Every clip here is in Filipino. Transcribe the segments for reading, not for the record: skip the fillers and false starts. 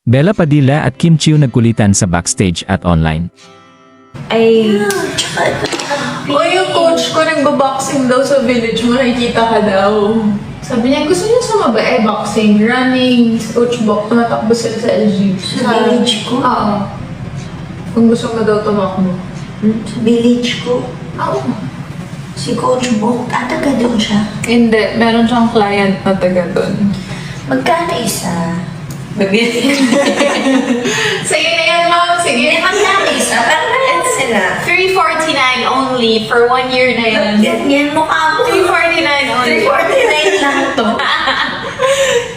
Bella Padilla at Kim Chiu nagkulitan sa backstage at online. Ay, O yung coach ko nagbaboxing daw sa village mo, nakikita ka daw. Sabi niya, gusto niya sumabay, boxing, running, coach box, tumatakbo sila sa LG. Sa village ko? Oo. Kung gusto mo daw tumakbo. Sa village ko? Oo. Si Coach Bok, taga doon siya. Hindi, meron siyang client na taga doon. Magkano isa? Sige na yan, ma'am. Sige. Magkano isa? Parang sila. 349 only for 1 year na yan. Ganyan mukha mo. 349 only. 349 lang to.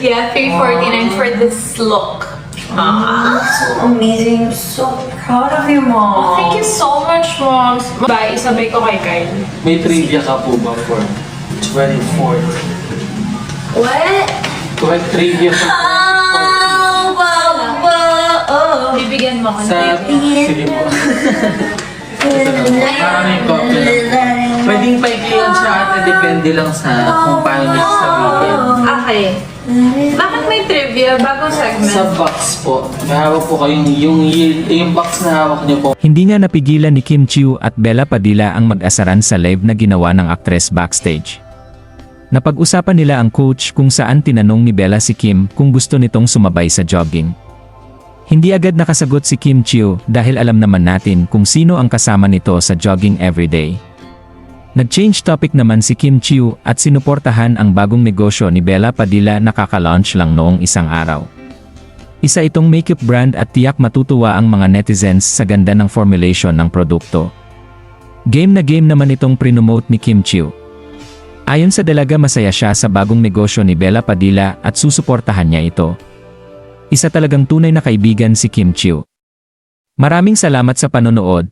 Yeah, 349 for this look. So amazing. I'm so proud of you, Oh, Mom. thank you so much, Mom. Bye, isabay ko kay Kyle. May trivia ka po ba for 24th? What? May trivia ka po Oh, Baba! Oh. Bibigyan mo ako ng sa... trivia. Sige po. Parang may copy lang. Pwedeng paiklihan siya at depende lang sa kung paano niya sasabihin. Okay. Bakit may trivia? Bagong segment. Sa box po, may hawak po kayong yung box na hawak niyo po. Hindi nga napigilan ni Kim Chiu at Bella Padilla ang mag-asaran sa live na ginawa ng aktres backstage. Napag-usapan nila ang coach kung saan tinanong ni Bella si Kim kung gusto nitong sumabay sa jogging. Hindi agad nakasagot si Kim Chiu dahil alam naman natin kung sino ang kasama nito sa jogging everyday. Nag-change topic naman si Kim Chiu at sinuportahan ang bagong negosyo ni Bella Padilla na kaka-launch lang noong isang araw. Isa itong makeup brand at tiyak matutuwa ang mga netizens sa ganda ng formulation ng produkto. Game na game naman itong prinomote ni Kim Chiu. Ayon sa dalaga, masaya siya sa bagong negosyo ni Bella Padilla at susuportahan niya ito. Isa talagang tunay na kaibigan si Kim Chiu. Maraming salamat sa panonood.